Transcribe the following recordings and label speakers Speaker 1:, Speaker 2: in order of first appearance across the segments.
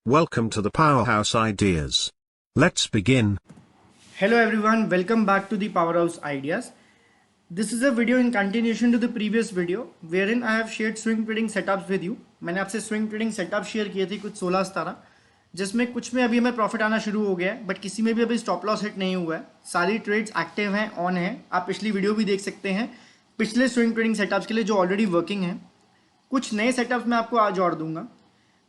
Speaker 1: Welcome to the Powerhouse Ideas. Let's begin.
Speaker 2: Hello everyone, welcome back to the Powerhouse Ideas. This is a video in continuation to the previous video wherein I have shared swing trading setups with you. मैंने आपसे swing trading setup share किए थे कुछ 16-17 जिसमें कुछ में अभी हमें प्रॉफिट आना शुरू हो गया है बट किसी में भी अभी स्टॉप लॉस हिट नहीं हुआ है. सारी ट्रेड्स एक्टिव हैं, ऑन है. आप पिछली वीडियो भी देख सकते हैं पिछले स्विंग ट्रेडिंग सेटअप्स के लिए जो ऑलरेडी वर्किंग हैं. कुछ नए सेटअप्स मैं आपको आज और दूंगा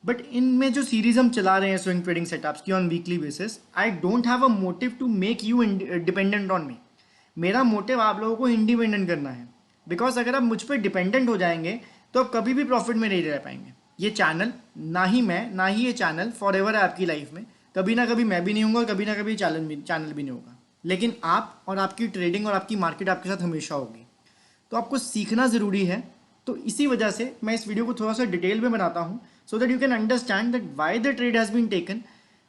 Speaker 2: बट इनमें जो सीरीज हम चला रहे हैं स्विंग ट्रेडिंग सेटअप्स की on weekly basis, I don't have a motive to make you dependent on me. मेरा मोटिव आप लोगों को इंडिपेंडेंट करना है बिकॉज अगर आप मुझ पर डिपेंडेंट हो जाएंगे तो आप कभी भी प्रॉफिट में नहीं रह पाएंगे. ये चैनल ना ही ये चैनल फॉर एवर है आपकी लाइफ में. कभी ना कभी मैं भी नहीं हूँगा, कभी ना कभी चैनल भी नहीं होगा, लेकिन आप और आपकी ट्रेडिंग और आपकी मार्केट आपके साथ हमेशा होगी. तो आपको सीखना ज़रूरी है. तो इसी वजह से मैं इस वीडियो को थोड़ा सा डिटेल में बनाता हूँ so that you can understand that why the trade has been taken,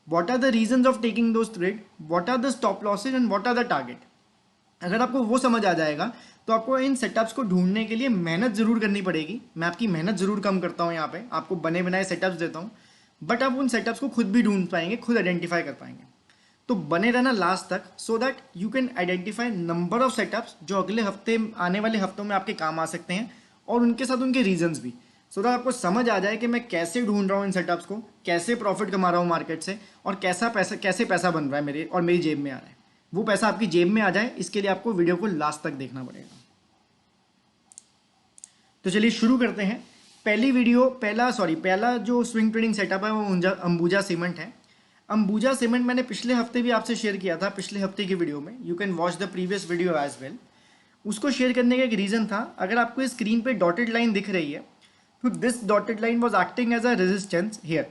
Speaker 2: what are the reasons of taking those trade, what are the stop losses and what are the target. अगर आपको वो समझ आ जाएगा तो आपको इन सेटअप्स को ढूंढने के लिए मेहनत ज़रूर करनी पड़ेगी. मैं आपकी मेहनत ज़रूर कम करता हूँ, यहाँ पे आपको बने बनाए सेटअप्स देता हूँ बट आप उन सेटअप्स को खुद भी ढूंढ पाएंगे, खुद आइडेंटिफाई कर पाएंगे. तो बने रहना लास्ट तक so that you can identify number of setups जो अगले हफ्ते आने वाले हफ्तों में आपके काम आ सकते हैं और उनके साथ उनके रीजंस भी, सो दैट आपको समझ आ जाए कि मैं कैसे ढूंढ रहा हूँ इन सेटअप्स को, कैसे प्रॉफिट कमा रहा हूँ मार्केट से और कैसे पैसा बन रहा है मेरे और मेरी जेब में आ रहा है. वो पैसा आपकी जेब में आ जाए इसके लिए आपको वीडियो को लास्ट तक देखना पड़ेगा. तो चलिए शुरू करते हैं. पहला जो स्विंग ट्रेडिंग सेटअप है वो अंबुजा सीमेंट है. अंबुजा सीमेंट मैंने पिछले हफ्ते भी आपसे शेयर किया था, पिछले हफ्ते की वीडियो में. You can watch the previous video as well. उसको शेयर करने का एक रीज़न था, अगर आपको स्क्रीन पे डॉटेड लाइन दिख रही है तो this dotted line was acting as a resistance here.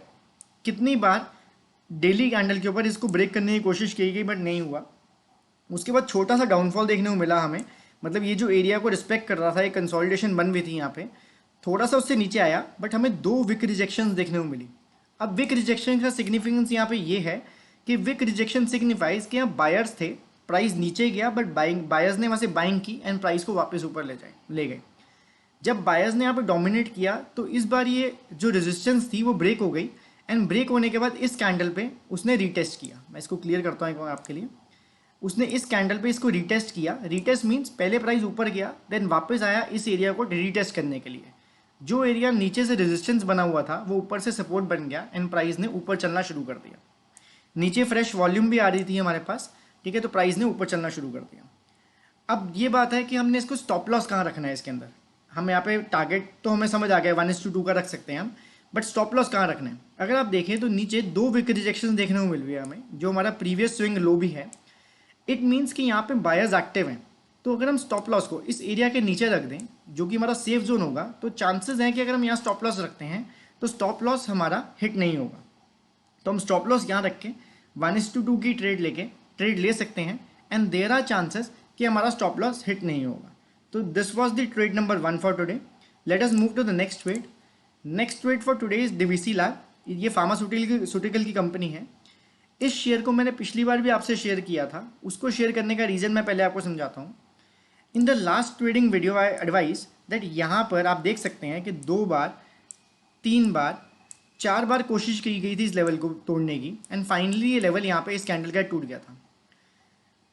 Speaker 2: कितनी बार डेली कैंडल के ऊपर इसको ब्रेक करने की कोशिश की गई बट नहीं हुआ. उसके बाद छोटा सा डाउनफॉल देखने को मिला हमें, मतलब ये जो एरिया को रिस्पेक्ट कर रहा था, एक कंसोलिडेशन बन हुई थी यहाँ पे, थोड़ा सा उससे नीचे आया बट हमें 2 विक रिजेक्शन देखने को मिली. अब विक रिजेक्शन का सिग्निफिकेंस यहाँ पे ये है कि विक रिजेक्शन सिग्निफाइज कि यहाँ बायर्स थे, प्राइस नीचे गया बट बायर्स ने वहाँ से बाइंग की एंड प्राइस को वापस ऊपर ले गए. जब बायर्स ने यहाँ पे डोमिनेट किया तो इस बार ये जो रेजिस्टेंस थी वो ब्रेक हो गई एंड ब्रेक होने के बाद इस कैंडल पे उसने रीटेस्ट किया. मैं इसको क्लियर करता हूँ आपके लिए. उसने इस कैंडल पे इसको रीटेस्ट किया. रीटेस्ट मीन्स पहले प्राइस ऊपर गया देन वापस आया इस एरिया को रीटेस्ट करने के लिए. जो एरिया नीचे से रेजिस्टेंस बना हुआ था वो ऊपर से सपोर्ट बन गया एंड प्राइस ने ऊपर चलना शुरू कर दिया. नीचे फ्रेश वॉल्यूम भी आ रही थी हमारे पास, ठीक है, तो प्राइस ने ऊपर चलना शुरू कर दिया. अब ये बात है कि हमने इसको स्टॉप लॉस कहाँ रखना है. इसके अंदर हम यहाँ पे टारगेट तो हमें समझ आ गया 1:2 का रख सकते हैं हम, बट स्टॉप लॉस कहाँ रखना है. अगर आप देखें तो नीचे 2 विक रिजेक्शन देखने को मिल रही है हमें, जो हमारा प्रीवियस स्विंग लो भी है. इट मीन्स कि यहाँ पे बायर्स एक्टिव हैं. तो अगर हम स्टॉप लॉस को इस एरिया के नीचे रख दें जो कि हमारा सेफ जोन होगा, तो चांसेस हैं कि अगर हम यहाँ स्टॉप लॉस रखते हैं तो स्टॉप लॉस हमारा हिट नहीं होगा. तो हम स्टॉप लॉस यहाँ रख के 1:2 की ट्रेड ले सकते हैं एंड देयर आर चांसेस कि हमारा स्टॉप लॉस हिट नहीं होगा. तो this was the trade number 1 for today. Let us move to the next trade. Next trade for today is DVC lab. ये फार्मास्यूटिकल की कंपनी है. इस शेयर को मैंने पिछली बार भी आपसे शेयर किया था. उसको शेयर करने का रीज़न मैं पहले आपको समझाता हूँ. In the last trading video I advice that यहाँ पर आप देख सकते हैं कि 2 बार 3 बार 4 बार कोशिश की गई थी इस लेवल को तोड़ने की एंड फाइनली ये लेवल यहाँ पे इस कैंडल का टूट गया था.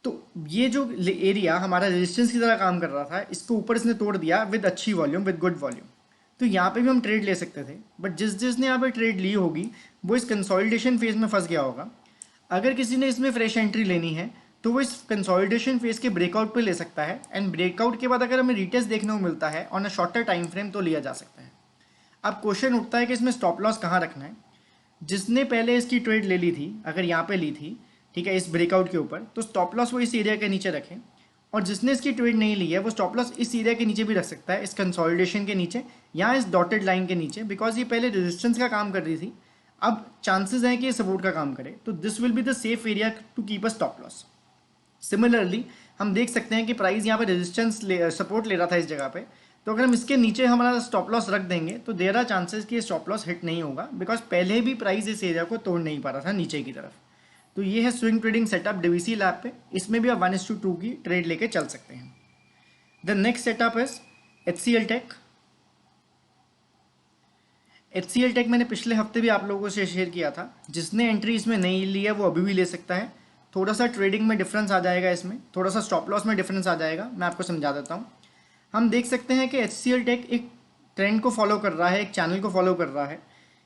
Speaker 2: तो ये जो एरिया हमारा रेजिस्टेंस की तरह काम कर रहा था, इसको ऊपर इसने तोड़ दिया विद अच्छी वॉल्यूम, विद गुड वॉल्यूम. तो यहाँ पे भी हम ट्रेड ले सकते थे बट जिसने यहाँ पे ट्रेड ली होगी वो इस कंसोलिडेशन फेज में फंस गया होगा. अगर किसी ने इसमें फ्रेश एंट्री लेनी है तो वो इस कंसोलिडेशन फेज के ब्रेकआउट पे ले सकता है एंड ब्रेकआउट के बाद अगर हमें रिटेस्ट देखने को मिलता है on a shorter time frame तो लिया जा सकता है. अब क्वेश्चन उठता है कि इसमें स्टॉप लॉस कहाँ रखना है. जिसने पहले इसकी ट्रेड ले ली थी, अगर यहाँ पे ली थी, ठीक है, इस ब्रेकआउट के ऊपर, तो स्टॉप लॉस वो इस एरिया के नीचे रखें. और जिसने इसकी ट्रेड नहीं ली है वो स्टॉप लॉस इस एरिया के नीचे भी रख सकता है, इस कंसोलिडेशन के नीचे या इस डॉटेड लाइन के नीचे, बिकॉज ये पहले रेजिस्टेंस का काम कर रही थी. अब चांसेस हैं कि ये सपोर्ट का काम करे, तो this will be the safe area to keep a stop loss. Similarly हम देख सकते हैं कि प्राइस यहाँ पे रेजिस्टेंस सपोर्ट ले रहा था इस जगह पे, तो अगर हम इसके नीचे हमारा स्टॉप लॉस रख देंगे तो देयर आर चांसेस कि ये स्टॉप लॉस हिट नहीं होगा बिकॉज पहले भी प्राइस इस एरिया को तोड़ नहीं पा रहा था नीचे की तरफ. तो ये है swing trading setup DVC lab पे. इसमें भी आप 1:2 की ट्रेड लेके चल सकते हैं. The next setup is HCL tech. HCL tech मैंने पिछले हफ्ते भी आप लोगों से शेयर किया था, जिसने एंट्री इसमें नहीं ली है वो अभी भी ले सकता है। थोड़ा सा ट्रेडिंग में डिफरेंस आ जाएगा, इसमें थोड़ा सा स्टॉप लॉस में डिफरेंस आ जाएगा, मैं आपको समझा देता हूँ। हम देख सकते हैं कि HCL टेक एक ट्रेंड को फॉलो कर रहा है, एक चैनल को फॉलो कर रहा है।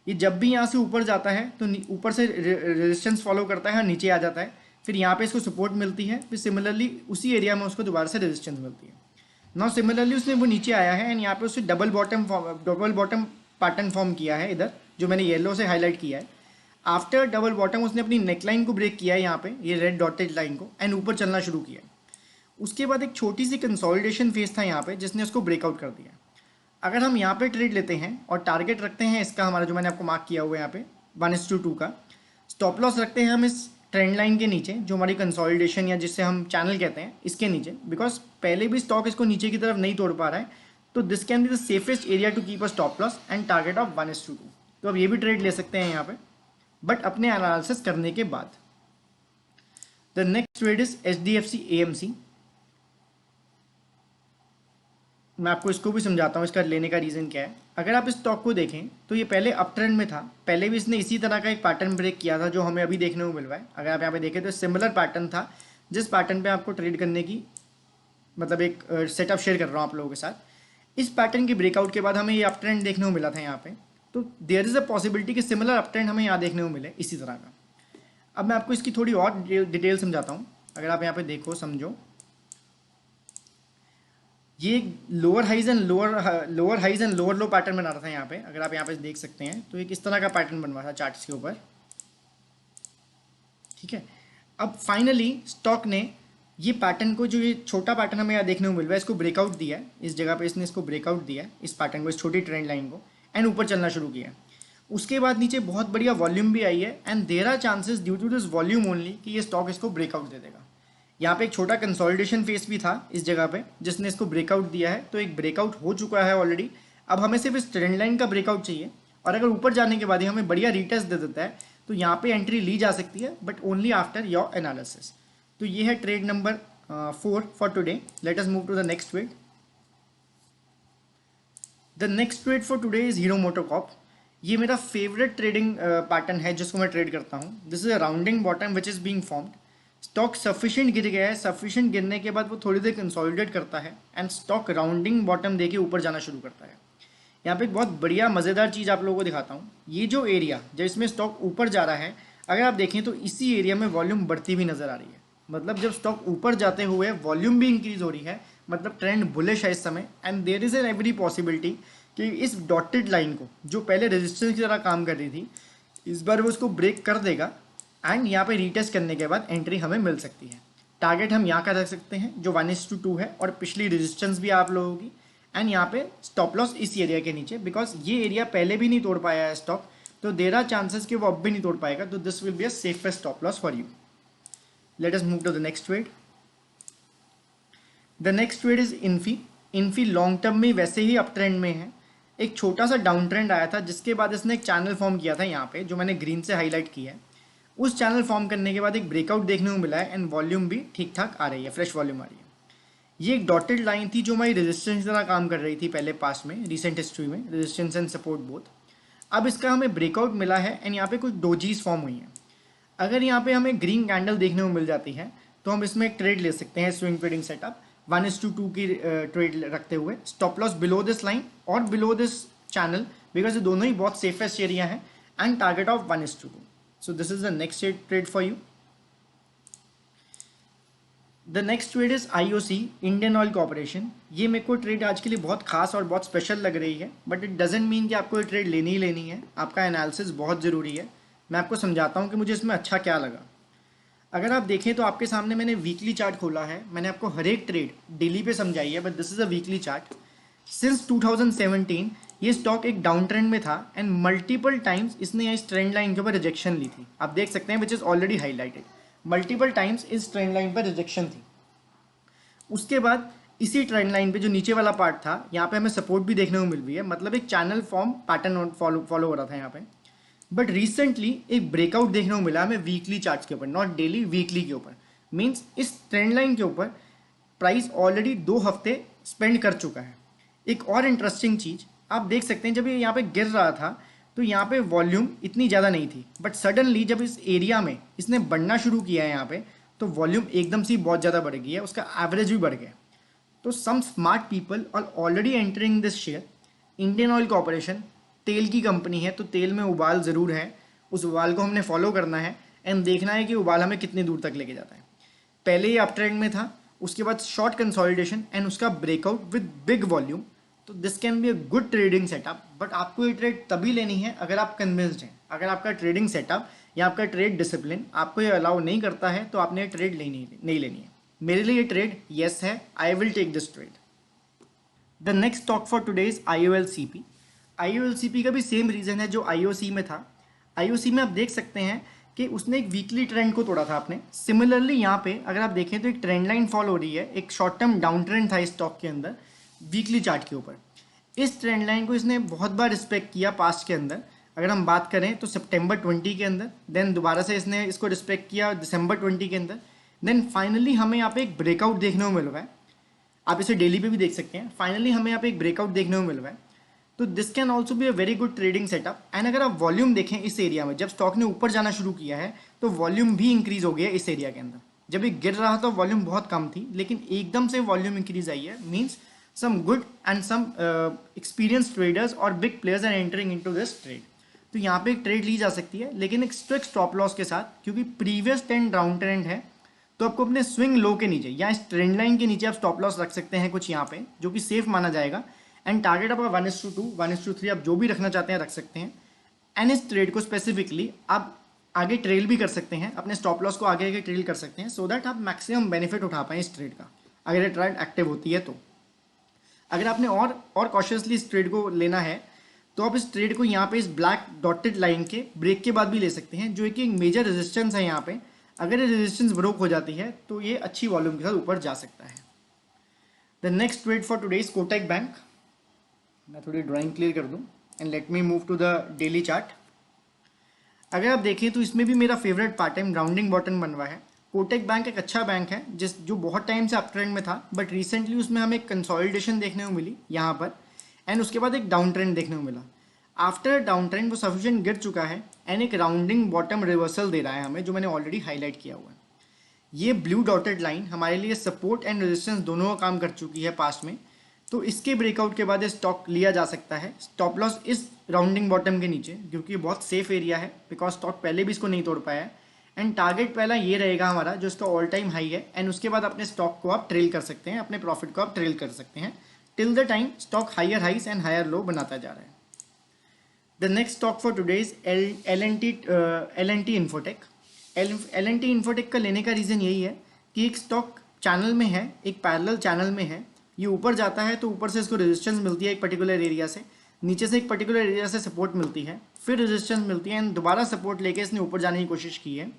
Speaker 2: ये जब भी यहाँ से ऊपर जाता है तो ऊपर से रेजिस्टेंस फॉलो करता है और नीचे आ जाता है, फिर यहाँ पे इसको सपोर्ट मिलती है, फिर सिमिलरली उसी एरिया में उसको दोबारा से रेजिस्टेंस मिलती है। नाउ सिमिलरली उसने वो नीचे आया है एंड यहाँ पे उससे डबल बॉटम पैटर्न फॉर्म किया है इधर, जो मैंने येलो से हाईलाइट किया है। आफ्टर डबल बॉटम उसने अपनी नेकलाइन को ब्रेक किया है यहाँ पे, ये रेड डॉटेड लाइन को, एंड ऊपर चलना शुरू किया। उसके बाद एक छोटी सी कंसोलिडेशन फेज था यहाँ पे, जिसने उसको ब्रेकआउट कर दिया। अगर हम यहाँ पे ट्रेड लेते हैं और टारगेट रखते हैं इसका, हमारा जो मैंने आपको मार्क किया हुआ है यहाँ पे 1:2 का, स्टॉप लॉस रखते हैं हम इस ट्रेंड लाइन के नीचे, जो हमारी कंसोलिडेशन या जिससे हम चैनल कहते हैं, इसके नीचे, बिकॉज पहले भी स्टॉक इसको नीचे की तरफ नहीं तोड़ पा रहा है, तो this can be the safest area to keep a stop loss and target of 1:2। तो अब ये भी ट्रेड ले सकते हैं यहाँ पे, बट अपने एनालिसिस करने के बाद। The next trade is HDFC AMC। मैं आपको इसको भी समझाता हूँ, इसका लेने का रीज़न क्या है। अगर आप इस स्टॉक को देखें तो ये पहले अप ट्रेंड में था, पहले भी इसने इसी तरह का एक पैटर्न ब्रेक किया था जो हमें अभी देखने को मिल रहा है। अगर आप यहाँ पे देखें तो सिमिलर पैटर्न था, जिस पैटर्न पे आपको ट्रेड करने की मतलब एक सेटअप शेयर कर रहा हूँ आप लोगों के साथ। इस पैटर्न के ब्रेकआउट के बाद हमें ये अप ट्रेंड देखने को मिला था यहाँ पे, तो देयर इज़ अ पॉसिबिलिटी कि सिमिलर अप ट्रेंड हमें यहाँ देखने को मिले इसी तरह का। अब मैं आपको इसकी थोड़ी और डिटेल समझाता हूँ। अगर आप यहाँ पे देखो, समझो, ये lower highs and lower low pattern बना रहा था यहाँ पे। अगर आप यहाँ पे देख सकते हैं तो एक इस तरह का पैटर्न बनवा था चार्ट्स के ऊपर, ठीक है। अब फाइनली स्टॉक ने ये पैटर्न को, जो ये छोटा पैटर्न हमें यहाँ देखने को मिल रहा है, इसको ब्रेकआउट दिया है। इस जगह पे इसने इसको ब्रेकआउट दिया है, इस पैटर्न को, इस छोटी ट्रेंड लाइन को, एंड ऊपर चलना शुरू किया। उसके बाद नीचे बहुत बढ़िया वॉल्यूम भी आई है and there are chances due to this volume only कि ये स्टॉक इसको ब्रेकआउट दे देगा। यहाँ पे एक छोटा कंसोलिडेशन फेस भी था इस जगह पे, जिसने इसको ब्रेकआउट दिया है, तो एक ब्रेकआउट हो चुका है ऑलरेडी। अब हमें सिर्फ इस ट्रेंड लाइन का ब्रेकआउट चाहिए, और अगर ऊपर जाने के बाद ही हमें बढ़िया रीटेस्ट दे देता है तो यहाँ पे एंट्री ली जा सकती है, but only after your analysis. तो ये है trade number 4 for today. Let us move to the next trade. The next trade for today is Hero MotoCorp. ये मेरा फेवरेट ट्रेडिंग पैटर्न है जिसको मैं ट्रेड करता हूँ। This is a rounding bottom which is being formed. Stock sufficient गिर गया है, सफिशिएंट गिरने के बाद वो थोड़ी देर कंसोलिडेट करता है एंड स्टॉक राउंडिंग बॉटम देके ऊपर जाना शुरू करता है। यहाँ पे एक बहुत बढ़िया मज़ेदार चीज़ आप लोगों को दिखाता हूँ। ये जो एरिया जब इसमें स्टॉक ऊपर जा रहा है, अगर आप देखें तो इसी एरिया में वॉल्यूम बढ़ती भी नज़र आ रही है। मतलब जब स्टॉक ऊपर जाते हुए वॉल्यूम भी इंक्रीज हो रही है, मतलब ट्रेंड बुलिश है इस समय, and there is an every possibility कि इस डॉटेड लाइन को, जो पहले रेजिस्टेंस की तरह काम कर रही थी, इस बार वो उसको ब्रेक कर देगा एंड यहाँ पे रीटेस्ट करने के बाद एंट्री हमें मिल सकती है। टारगेट हम यहाँ का रख सकते हैं जो 1:2 है, और पिछली रेजिस्टेंस भी आप लोगों की, एंड यहाँ पे स्टॉप लॉस इस एरिया के नीचे, बिकॉज ये एरिया पहले भी नहीं तोड़ पाया है स्टॉक, तो देयर आर चांसेस कि वो अब भी नहीं तोड़ पाएगा, तो this will be a safest stop loss for you. Let us move to the next trade. The next trade is Infy. Infy long term में वैसे ही अप ट्रेंड में है। एक छोटा सा डाउन ट्रेंड आया था, जिसके बाद इसने एक चैनल फॉर्म किया था यहाँ पे, जो मैंने ग्रीन से हाईलाइट किया है। उस चैनल फॉर्म करने के बाद एक ब्रेकआउट देखने को मिला है एंड वॉल्यूम भी ठीक ठाक आ रही है, फ्रेश वॉल्यूम आ रही है। ये एक डॉटेड लाइन थी जो हमारी रेजिस्टेंस की तरह काम कर रही थी पहले पास में, रिसेंट हिस्ट्री में, रेजिस्टेंस एंड सपोर्ट बोथ। अब इसका हमें ब्रेकआउट मिला है एंड यहाँ पे कुछ डोजीज फॉर्म हुई हैं। अगर यहाँ पे हमें ग्रीन कैंडल देखने को मिल जाती है तो हम इसमें एक ट्रेड ले सकते हैं, स्विंग ट्रेडिंग सेटअप 1:2 की ट्रेड रखते हुए, stop loss below this line और बिलो दिस चैनल, बिकॉज ये दोनों ही बहुत सेफेस्ट एरिया है, and target of 1:2। So this is the next trade for you. The next trade is IOC, Indian Oil Corporation। ये मेरे को ट्रेड आज के लिए बहुत खास और बहुत स्पेशल लग रही है, बट इट डजेंट मीन कि आपको ये ट्रेड लेनी ही लेनी है। आपका एनालिसिस बहुत ज़रूरी है। मैं आपको समझाता हूँ कि मुझे इसमें अच्छा क्या लगा। अगर आप देखें तो आपके सामने मैंने वीकली चार्ट खोला है। मैंने आपको हर एक ट्रेड डेली पे समझाई है, but this is a weekly chart. Since 2017 ये स्टॉक एक डाउन ट्रेंड में था एंड मल्टीपल टाइम्स इसने इस ट्रेंड लाइन के ऊपर रिजेक्शन ली थी। आप देख सकते हैं, which is already highlighted. Multiple times इस ट्रेंड लाइन पर रिजेक्शन थी। उसके बाद इसी ट्रेंड लाइन पे जो नीचे वाला पार्ट था, यहाँ पे हमें सपोर्ट भी देखने को मिल रही है, मतलब एक चैनल फॉर्म पैटर्न फॉलो हो रहा था यहाँ पे। बट रिसेंटली एक ब्रेकआउट देखने को मिला हमें वीकली चार्ट्स के ऊपर, नॉट डेली, वीकली के ऊपर। मीन्स इस ट्रेंड लाइन के ऊपर प्राइस ऑलरेडी 2 हफ्ते स्पेंड कर चुका है। एक और इंटरेस्टिंग चीज़ आप देख सकते हैं, जब ये यहाँ पे गिर रहा था तो यहाँ पे वॉल्यूम इतनी ज़्यादा नहीं थी, बट सडनली जब इस एरिया में इसने बढ़ना शुरू किया है यहाँ पे, तो वॉल्यूम एकदम से बहुत ज़्यादा बढ़ गई है, उसका एवरेज भी बढ़ गया। तो some smart people are already entering this share. Indian Oil Corporation तेल की कंपनी है, तो तेल में उबाल ज़रूर है, उस उबाल को हमने फॉलो करना है एंड देखना है कि उबाल हमें कितनी दूर तक लेके जाता है। पहले ये अप ट्रेंड में था, उसके बाद शॉर्ट कंसोलिडेशन एंड उसका ब्रेकआउट विद बिग वॉल्यूम। तो this can be a good trading setup, but आपको ये ट्रेड तभी लेनी है अगर आप कन्विंस्ड हैं। अगर आपका ट्रेडिंग सेटअप या आपका ट्रेड डिसिप्लिन आपको ये अलाउ नहीं करता है तो आपने ये ट्रेड नहीं लेनी है। मेरे लिए ये ट्रेड येस है, I will take this trade. The next stock for today is IOLCP। IOLCP का भी सेम रीज़न है जो IOC में था। IOC में आप देख सकते हैं कि उसने एक वीकली ट्रेंड को तोड़ा था आपने। सिमिलरली यहाँ पे अगर आप देखें तो एक ट्रेंड लाइन फॉलो हो रही है, एक शॉर्ट टर्म डाउन ट्रेंड था इस स्टॉक के अंदर वीकली चार्ट के ऊपर। इस ट्रेंड लाइन को इसने बहुत बार रिस्पेक्ट किया पास्ट के अंदर। अगर हम बात करें तो सितंबर 20 के अंदर, देन दोबारा से इसने इसको रिस्पेक्ट किया दिसंबर 20 के अंदर, देन फाइनली हमें यहाँ पे एक ब्रेकआउट देखने को मिल रहा है। आप इसे डेली पे भी देख सकते हैं। फाइनली हमें यहाँ पे एक ब्रेकआउट देखने को मिल रहा है। तो this can also be a very good trading setup. And अगर आप वॉल्यूम देखें इस एरिया में, जब स्टॉक ने ऊपर जाना शुरू किया है तो वॉल्यूम भी इंक्रीज हो गया इस एरिया के अंदर। जब ये गिर रहा था वॉल्यूम बहुत कम थी, लेकिन एकदम से वॉल्यूम इंक्रीज आई है। Means some good and some experienced traders or big players are entering into this trade। तो यहाँ पे एक ट्रेड ली जा सकती है, लेकिन एक स्ट्रिक्ट स्टॉप लॉस के साथ, क्योंकि प्रीवियस ट्रेंड डाउन ट्रेंड है। तो आपको अपने स्विंग लो के नीचे या इस ट्रेंड लाइन के नीचे आप स्टॉप लॉस रख सकते हैं कुछ यहाँ पे, जो कि सेफ माना जाएगा। एंड टारगेट आपका 1:2, 1:3 आप जो भी रखना चाहते हैं रख सकते हैं। एंड इस ट्रेड को स्पेसिफिकली आप आगे ट्रेल भी कर सकते हैं, अपने स्टॉप लॉस को आगे आगे ट्रेल कर सकते हैं, सो दैट आप मैक्सिमम बेनिफिट उठा पाएँ इस ट्रेड का, अगर ये ट्रेड एक्टिव होती है। तो अगर आपने और कॉशियसली इस ट्रेड को लेना है तो आप इस ट्रेड को यहाँ पे इस ब्लैक डॉटेड लाइन के ब्रेक के बाद भी ले सकते हैं, जो एक मेजर रेजिस्टेंस है यहाँ पे। अगर ये रेजिस्टेंस ब्रोक हो जाती है तो ये अच्छी वॉल्यूम के साथ ऊपर जा सकता है। The next trade for today is Kotak Bank. मैं थोड़ी ड्राइंग क्लियर कर दूँ and let me move to the daily chart. अगर आप देखें तो इसमें भी मेरा favourite part time rounding bottom बन रहा है। कोटक बैंक एक अच्छा बैंक है जो बहुत टाइम से अप ट्रेंड में था, बट रिसेंटली उसमें हमें एक कंसोलिडेशन देखने को मिली यहाँ पर, एंड उसके बाद एक डाउन ट्रेंड देखने को मिला। आफ्टर डाउन ट्रेंड वो सफिशिएंट गिर चुका है एंड एक राउंडिंग बॉटम रिवर्सल दे रहा है हमें, जो मैंने ऑलरेडी हाईलाइट किया हुआ है। ये ब्लू डॉटेड लाइन हमारे लिए सपोर्ट एंड रेजिस्टेंस दोनों का काम कर चुकी है पास्ट में। तो इसके ब्रेकआउट के बाद स्टॉक लिया जा सकता है। स्टॉप लॉस इस राउंडिंग बॉटम के नीचे, क्योंकि ये बहुत सेफ एरिया है, बिकॉज स्टॉक पहले भी इसको नहीं तोड़ पाया है। एंड टारगेट पहला ये रहेगा हमारा, जो इसका ऑल टाइम हाई है, एंड उसके बाद अपने स्टॉक को आप ट्रेल कर सकते हैं, अपने प्रॉफिट को आप ट्रेल कर सकते हैं till the time stock higher highs and higher low बनाता जा रहा है। The next stock for today is L&T Infotech. L&T Infotech का लेने का रीज़न यही है कि एक स्टॉक चैनल में है, एक पैरेलल चैनल में है। ये ऊपर जाता है तो ऊपर से इसको रेजिस्टेंस मिलती है एक पर्टिकुलर एरिया से, नीचे से एक पर्टिकुलर एरिया से सपोर्ट मिलती है, फिर रेजिस्टेंस मिलती है एंड दोबारा सपोर्ट लेके इसने ऊपर जाने की कोशिश की है।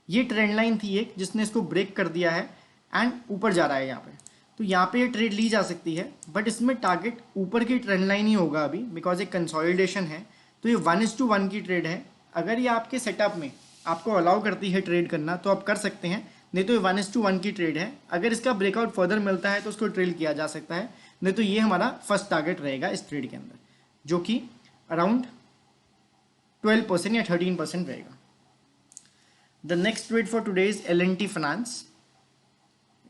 Speaker 2: ये ट्रेंड लाइन थी एक जिसने इसको ब्रेक कर दिया है एंड ऊपर जा रहा है यहाँ पे। तो यहाँ पे ये ट्रेड ली जा सकती है, बट इसमें टारगेट ऊपर की ट्रेंड लाइन ही होगा अभी, बिकॉज एक कंसोलिडेशन है। तो ये 1:1 की ट्रेड है। अगर ये आपके सेटअप में आपको अलाउ करती है ट्रेड करना तो आप कर सकते हैं, नहीं तो ये 1:1 की ट्रेड है। अगर इसका ब्रेकआउट फर्दर मिलता है तो उसको ट्रेल किया जा सकता है, नहीं तो ये हमारा फर्स्ट टारगेट रहेगा इस ट्रेड के अंदर, जो कि अराउंड 12% या 13% रहेगा। The next trade for today is L&T finance.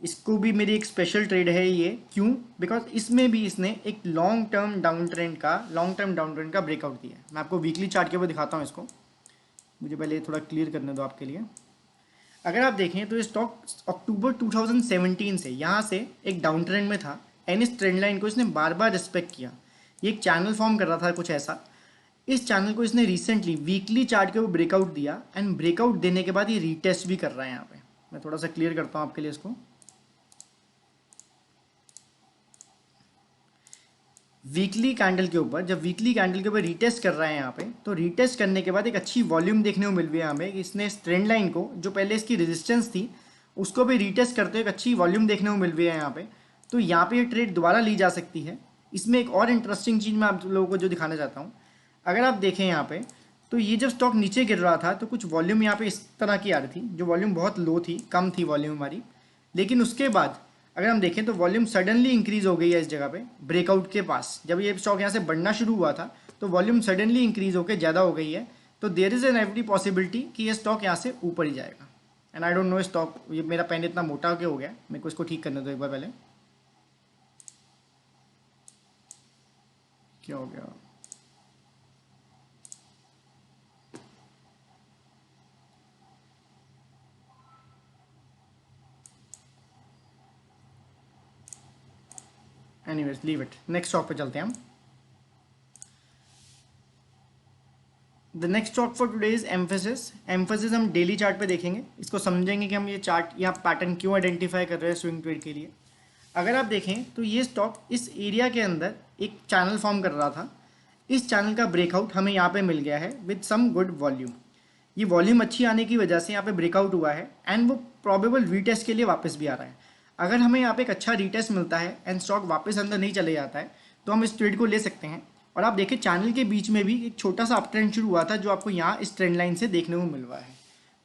Speaker 2: इसको भी मेरी एक स्पेशल ट्रेड है ये। क्यों? बिकॉज इसमें भी इसने एक लॉन्ग टर्म डाउन ट्रेंड का ब्रेकआउट दिया है। मैं आपको वीकली चार्ट के ऊपर दिखाता हूँ इसको, मुझे पहले थोड़ा क्लियर करने दो आपके लिए। अगर आप देखें तो ये स्टॉक अक्टूबर 2017 से यहाँ से एक डाउन ट्रेंड में था एंड इस ट्रेंड लाइन को इसने बार बार रिस्पेक्ट किया। ये एक चैनल फॉर्म कर रहा था कुछ ऐसा। इस चैनल को इसने रिसेंटली वीकली चार्ट के ऊपर ब्रेकआउट दिया एंड ब्रेकआउट देने के बाद ये रीटेस्ट भी कर रहा है यहाँ पे। मैं थोड़ा सा क्लियर करता हूँ आपके लिए इसको। वीकली कैंडल के ऊपर, जब वीकली कैंडल के ऊपर रीटेस्ट कर रहा है यहाँ पे, तो रीटेस्ट करने के बाद एक अच्छी वॉल्यूम देखने को मिल रही है हमें। इसने इस ट्रेंड लाइन को, जो पहले इसकी रेजिस्टेंस थी, उसको भी रीटेस्ट करते हुए एक अच्छी वॉल्यूम देखने को मिल रही है यहाँ पे। तो यहाँ पे ये ट्रेड दोबारा ली जा सकती है। इसमें एक और इंटरेस्टिंग चीज़ मैं आप लोगों को जो दिखाना चाहता हूँ, अगर आप देखें यहाँ पे, तो ये जब स्टॉक नीचे गिर रहा था तो कुछ वॉल्यूम यहाँ पे इस तरह की आ रही थी, जो वॉल्यूम बहुत लो थी, कम थी वॉल्यूम हमारी। लेकिन उसके बाद अगर हम देखें तो वॉल्यूम सडनली इंक्रीज हो गई है इस जगह पे ब्रेकआउट के पास। जब ये स्टॉक यहाँ से बढ़ना शुरू हुआ था तो वॉल्यूम सडनली इंक्रीज होकर ज़्यादा हो गई है, तो there is an every possibility कि ये स्टॉक यहाँ से ऊपर ही जाएगा। And I don't know stock, ये मेरा पेन इतना मोटा हो गया, मेरे को इसको ठीक करने दो एक बार पहले। क्या हो गया? Anyways leave it, next stock पे चलते हैं हम। The next stock for today is emphasis. Emphasis हम डेली चार्ट पे देखेंगे, इसको समझेंगे कि हम ये चार्ट या पैटर्न क्यों आइडेंटिफाई कर रहे हैं स्विंग ट्रेड के लिए। अगर आप देखें तो ये स्टॉक इस एरिया के अंदर एक चैनल फॉर्म कर रहा था, इस चैनल का ब्रेकआउट हमें यहाँ पे मिल गया है विद सम गुड वॉल्यूम। ये वॉल्यूम अच्छी आने की वजह से यहाँ पे ब्रेकआउट हुआ है एंड वो प्रोबेबल रीटेस्ट के लिए वापस भी आ रहा है। अगर हमें यहाँ पे एक अच्छा रीटेस्ट मिलता है एंड स्टॉक वापस अंदर नहीं चले जाता है तो हम इस ट्रेड को ले सकते हैं। और आप देखिए चैनल के बीच में भी एक छोटा सा अप ट्रेंड शुरू हुआ था जो आपको यहाँ इस ट्रेंड लाइन से देखने को मिल रहा है,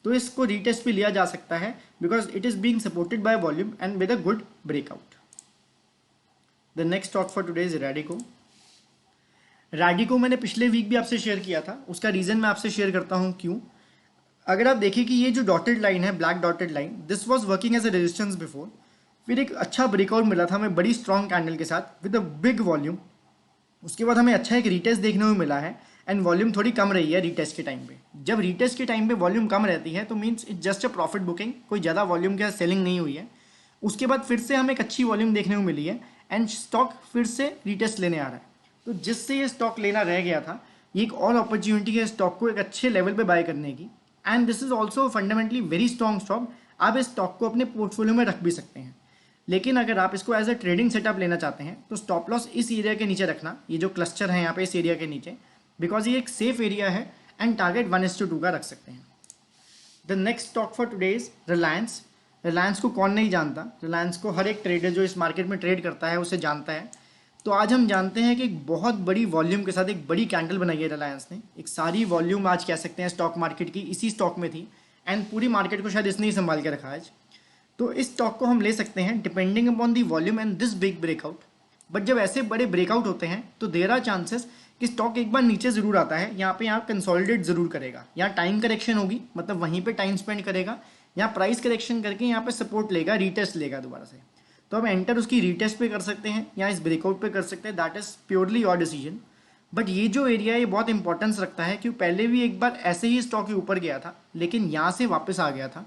Speaker 2: तो इसको रीटेस्ट भी लिया जा सकता है because it is being supported by volume and with a good breakout. The next stock for today is Radico. Radico मैंने पिछले वीक भी आपसे शेयर किया था, उसका रीज़न मैं आपसे शेयर करता हूँ क्यों। अगर आप देखिए कि ये जो डॉटेड लाइन है, black dotted line, this was working as a resistance before, फिर एक अच्छा ब्रेकआउट मिला था हमें बड़ी स्ट्रॉन्ग कैंडल के साथ विद अ बिग वॉल्यूम। उसके बाद हमें अच्छा एक रीटेस्ट देखने को मिला है एंड वॉल्यूम थोड़ी कम रही है रीटेस्ट के टाइम पे। जब रीटेस्ट के टाइम पे वॉल्यूम कम रहती है तो means it's just a profit booking, कोई ज़्यादा वॉल्यूम के साथ सेलिंग नहीं हुई है। उसके बाद फिर से हमें एक अच्छी वॉल्यूम देखने को मिली है एंड स्टॉक फिर से रीटेस्ट लेने आ रहा है, तो जिससे ये स्टॉक लेना रह गया था, ये एक और अपॉर्चुनिटी है स्टॉक को एक अच्छे लेवल पे बाय करने की। And this is also fundamentally very strong stock, आप इस स्टॉक को अपने पोर्टफोलियो में रख भी सकते हैं। लेकिन अगर आप इसको एज अ ट्रेडिंग सेटअप लेना चाहते हैं तो स्टॉप लॉस इस एरिया के नीचे रखना, ये जो क्लस्टर है यहाँ पे इस एरिया के नीचे, बिकॉज ये एक सेफ एरिया है एंड टारगेट 1:2 का रख सकते हैं। The next stock for today is Reliance. Reliance को कौन नहीं जानता, रिलायंस को हर एक ट्रेडर जो इस मार्केट में ट्रेड करता है उसे जानता है। तो आज हम जानते हैं कि एक बहुत बड़ी वॉल्यूम के साथ एक बड़ी कैंडल बनाई है रिलायंस ने। एक सारी वॉल्यूम आज कह सकते हैं स्टॉक मार्केट की इसी स्टॉक में थी एंड पूरी मार्केट को शायद इसने ही संभाल के रखा आज। तो इस स्टॉक को हम ले सकते हैं depending upon the volume and this big breakout. But जब ऐसे बड़े ब्रेकआउट होते हैं तो देयर आर चांसेस कि स्टॉक एक बार नीचे ज़रूर आता है, यहाँ कंसोलिडेट ज़रूर करेगा, यहाँ टाइम करेक्शन होगी, मतलब वहीं पे टाइम स्पेंड करेगा, यहाँ प्राइस करेक्शन करके यहाँ पे सपोर्ट लेगा, रीटेस्ट लेगा दोबारा से। तो हम एंटर उसकी रीटेस्ट पे कर सकते हैं या इस ब्रेकआउट पे कर सकते हैं, that is purely your decision. But ये जो एरिया है ये बहुत इंपॉर्टेंस रखता है क्योंकि पहले भी एक बार ऐसे ही स्टॉक के ऊपर गया था लेकिन यहाँ से वापस आ गया था,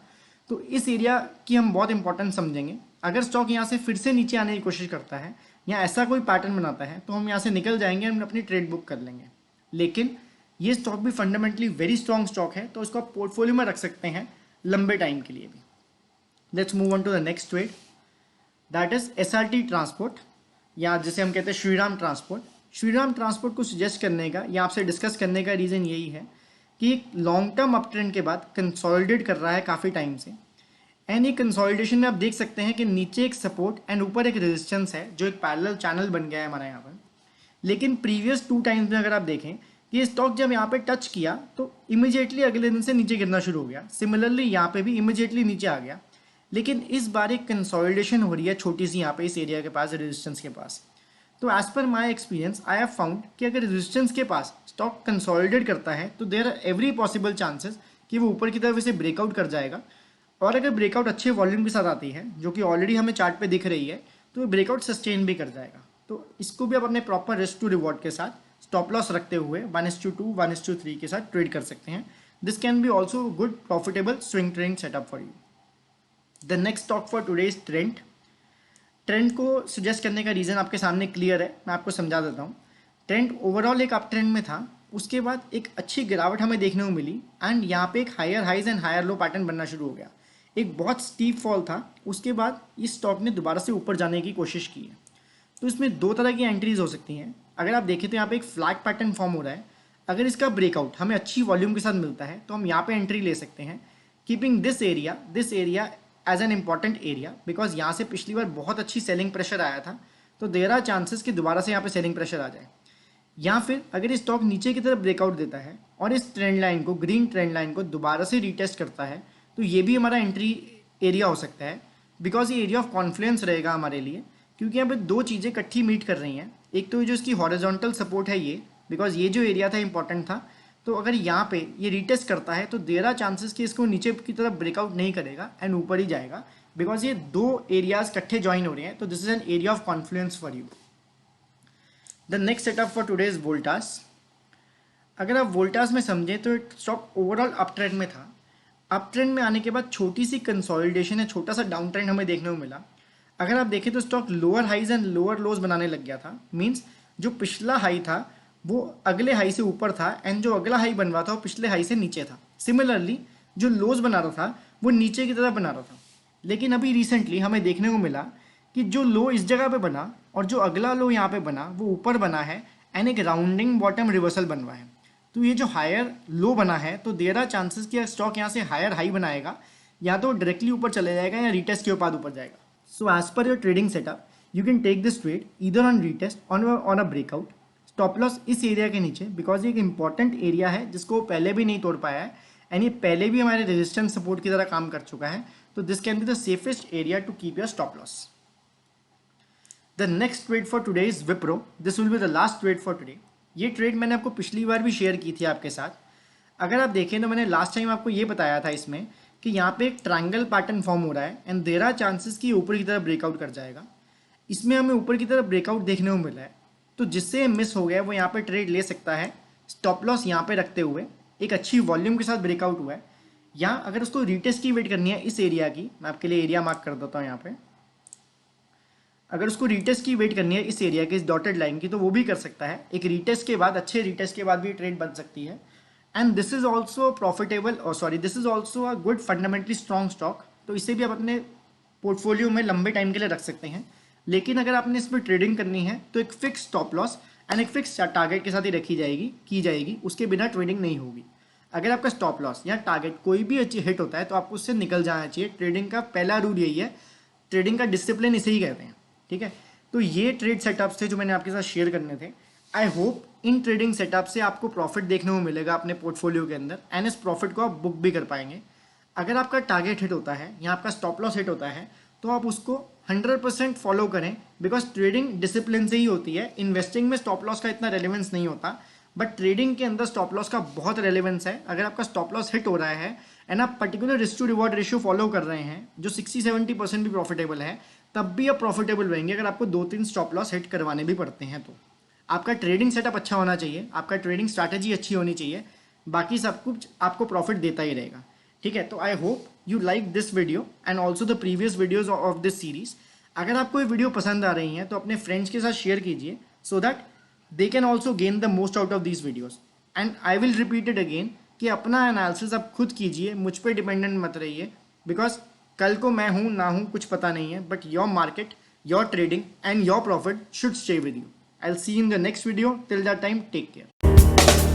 Speaker 2: तो इस एरिया की हम बहुत इंपॉर्टेंस समझेंगे। अगर स्टॉक यहाँ से फिर से नीचे आने की कोशिश करता है या ऐसा कोई पैटर्न बनाता है तो हम यहाँ से निकल जाएंगे, हम अपनी ट्रेड बुक कर लेंगे। लेकिन ये स्टॉक भी फंडामेंटली वेरी स्ट्रॉन्ग स्टॉक है, तो इसको आप पोर्टफोलियो में रख सकते हैं लंबे टाइम के लिए भी। Let's move on to the next trade, that is SRT Transport, या जिसे हम कहते हैं श्रीराम ट्रांसपोर्ट। श्रीराम ट्रांसपोर्ट को सजेस्ट करने का या आपसे डिस्कस करने का रीज़न यही है कि एक लॉन्ग टर्म अप ट्रेंड के बाद कंसोलिडेट कर रहा है काफ़ी टाइम से एंड ये कंसोलिडेशन में आप देख सकते हैं कि नीचे एक सपोर्ट एंड ऊपर एक रेजिस्टेंस है जो एक पैरेलल चैनल बन गया है हमारे यहाँ पर। लेकिन प्रीवियस 2 टाइम्स में अगर आप देखें कि स्टॉक जब यहाँ पे टच किया तो इमीडिएटली अगले दिन से नीचे गिरना शुरू हो गया, सिमिलरली यहाँ पे भी इमीडिएटली नीचे आ गया। लेकिन इस बार एक कंसोलिडेशन हो रही है छोटी सी यहाँ पे इस एरिया के पास, रेजिस्टेंस के पास। तो as per my experience I have found कि अगर रेजिस्टेंस के पास स्टॉक कंसोलिडेट करता है तो there are every possible chances कि वो ऊपर की तरफ इसे ब्रेकआउट कर जाएगा। और अगर ब्रेकआउट अच्छे वॉल्यूम के साथ आती है जो कि ऑलरेडी हमें चार्ट पे दिख रही है तो ये ब्रेकआउट सस्टेन भी कर जाएगा। तो इसको भी आप अपने प्रॉपर रिस्क टू रिवॉर्ड के साथ स्टॉप लॉस रखते हुए 1:2 1:3 के साथ ट्रेड कर सकते हैं। This can B also good profitable swing trading setup for you. The next stock for today is trend. Trend को सजेस्ट करने का रीज़न आपके सामने क्लियर है, मैं आपको समझा देता हूँ। ट्रेंड ओवरऑल एक अप ट्रेंड में था, उसके बाद एक अच्छी गिरावट हमें देखने को मिली एंड यहाँ पे एक higher highs and higher low pattern बनना शुरू हो गया। एक बहुत स्टीप फॉल था, उसके बाद इस स्टॉक ने दोबारा से ऊपर जाने की कोशिश की है। तो इसमें 2 तरह की एंट्रीज हो सकती हैं। अगर आप देखें तो यहाँ पे एक फ्लैग पैटर्न फॉर्म हो रहा है, अगर इसका ब्रेकआउट हमें अच्छी वॉल्यूम के साथ मिलता है तो हम यहाँ पे एंट्री ले सकते हैं, keeping this area as an important area, because यहाँ से पिछली बार बहुत अच्छी सेलिंग प्रेशर आया था, तो देयर आर चांसेस कि दोबारा से यहाँ पे सेलिंग प्रेशर आ जाए। या फिर अगर ये स्टॉक नीचे की तरफ ब्रेकआउट देता है और इस ट्रेंड लाइन को, ग्रीन ट्रेंड लाइन को दोबारा से रीटेस्ट करता है तो ये भी हमारा एंट्री एरिया हो सकता है, बिकॉज ये एरिया ऑफ कॉन्फ्लुएंस रहेगा हमारे लिए, क्योंकि यहाँ पे 2 चीज़ें इकट्ठी मीट कर रही हैं। एक तो जो इसकी हॉरिजॉन्टल सपोर्ट है ये, बिकॉज ये जो एरिया था इंपॉर्टेंट था। तो अगर यहाँ पे ये रीटेस्ट करता है तो देर आर चांसेस कि इसको नीचे की तरफ ब्रेकआउट नहीं करेगा एंड ऊपर ही जाएगा, बिकॉज ये दो एरियाज इकट्ठे ज्वाइन हो रहे हैं। तो this is an area of Confluence for you. The next setup for today is Voltas. अगर आप वोल्टास में समझें तो स्टॉक ओवरऑल अप ट्रेंड में था। अप ट्रेंड में आने के बाद छोटी सी कंसोलिडेशन है, छोटा सा डाउन ट्रेंड हमें देखने को मिला। अगर आप देखें तो stock lower highs and lower lows बनाने लग गया था। मींस जो पिछला हाई था वो अगले हाई से ऊपर था एंड जो अगला हाई बन रहा था वो पिछले हाई से नीचे था। सिमिलरली जो लोज बना रहा था वो नीचे की तरफ बना रहा था। लेकिन अभी रिसेंटली हमें देखने को मिला कि जो लो इस जगह पे बना और जो अगला लो यहाँ पे बना वो ऊपर बना है एंड एक राउंडिंग बॉटम रिवर्सल बन रहा है। तो ये जो हायर लो बना है तो देर आर चांसेस कि स्टॉक यहाँ से हायर हाई बनाएगा, या तो डायरेक्टली ऊपर चले जाएगा या रीटेस्ट के बाद ऊपर जाएगा। So as per your trading setup you can take this trade either on retest on a breakout. Stop loss इस एरिया के नीचे, बिकॉज ये एक इंपॉर्टेंट एरिया है जिसको पहले भी नहीं तोड़ पाया है एंड ये पहले भी हमारे रेजिस्टेंस सपोर्ट की तरह काम कर चुका है। तो this can be the safest area to keep your stop loss. The next trade for today is Wipro. This will be the last trade for today. ये ट्रेड मैंने आपको पिछली बार भी शेयर की थी आपके साथ। अगर आप देखें तो मैंने लास्ट टाइम आपको ये बताया था इसमें कि यहाँ पे एक ट्रायंगल पैटर्न फॉर्म हो रहा है एंड देर आर चांसेस कि ऊपर की तरफ ब्रेकआउट कर जाएगा। इसमें हमें ऊपर की तरफ ब्रेकआउट देखने को मिला है, तो जिससे मिस हो गया वो यहाँ पे ट्रेड ले सकता है स्टॉप लॉस यहाँ पे रखते हुए। एक अच्छी वॉल्यूम के साथ ब्रेकआउट हुआ है। यहाँ अगर उसको रीटेस्ट की वेट करनी है इस एरिया की, मैं आपके लिए एरिया मार्क कर देता हूँ यहाँ पे। अगर उसको रीटेस्ट की वेट करनी है इस एरिया की, इस डॉटेड लाइन की, तो वो भी कर सकता है। एक रीटेस्ट के बाद, अच्छे रीटेस्ट के बाद भी ट्रेड बन सकती है and this is also profitable, और sorry this is also a good fundamentally strong stock. तो इसे भी आप अपने पोर्टफोलियो में लंबे टाइम के लिए रख सकते हैं। लेकिन अगर आपने इस पर ट्रेडिंग करनी है तो एक फिक्स स्टॉप लॉस एंड एक फिक्स टारगेट के साथ ही रखी जाएगी, की जाएगी, उसके बिना ट्रेडिंग नहीं होगी। अगर आपका स्टॉप लॉस या टारगेट कोई भी अच्छी हिट होता है तो आपको उससे निकल जाना चाहिए। ट्रेडिंग का पहला रूल यही है, ट्रेडिंग का डिसिप्लिन इसे ही कहते हैं, ठीक है। तो ये ट्रेड सेटअप्स थे जो मैंने आपके साथ शेयर करने थे। I hope in trading setup से आपको प्रॉफिट देखने को मिलेगा अपने पोर्टफोलियो के अंदर एंड इस प्रॉफिट को आप बुक भी कर पाएंगे। अगर आपका टारगेट हिट होता है या आपका स्टॉप लॉस हिट होता है तो आप उसको 100% फॉलो करें, बिकॉज ट्रेडिंग डिसिप्लिन से ही होती है। इन्वेस्टिंग में स्टॉप लॉस का इतना रेलेवेंस नहीं होता, बट ट्रेडिंग के अंदर स्टॉप लॉस का बहुत रेलेवेंस है। अगर आपका स्टॉप लॉस हिट हो रहा है एंड आप particular risk to reward ratio follow कर रहे हैं जो 60-70% भी प्रॉफिटेबल है, तब भी आप प्रॉफिटेबल रहेंगे अगर आपको 2-3 स्टॉप लॉस हिट करवाने भी पड़ते हैं। तो आपका ट्रेडिंग सेटअप अच्छा होना चाहिए, आपका ट्रेडिंग स्ट्रैटेजी अच्छी होनी चाहिए, बाकी सब कुछ आपको प्रॉफिट देता ही रहेगा, ठीक है। तो I hope you like this video and also the previous videos of this series. अगर आपको ये वीडियो पसंद आ रही हैं तो अपने फ्रेंड्स के साथ शेयर कीजिए so that they can also gain the most out of these videos. And I will repeat it again कि अपना एनालिसिस आप खुद कीजिए, मुझ पर डिपेंडेंट मत रहिए, बिकॉज कल को मैं हूँ ना हूँ कुछ पता नहीं है, but your market, your trading and your profit should stay with you. I will see you in the next video. Till that time take care.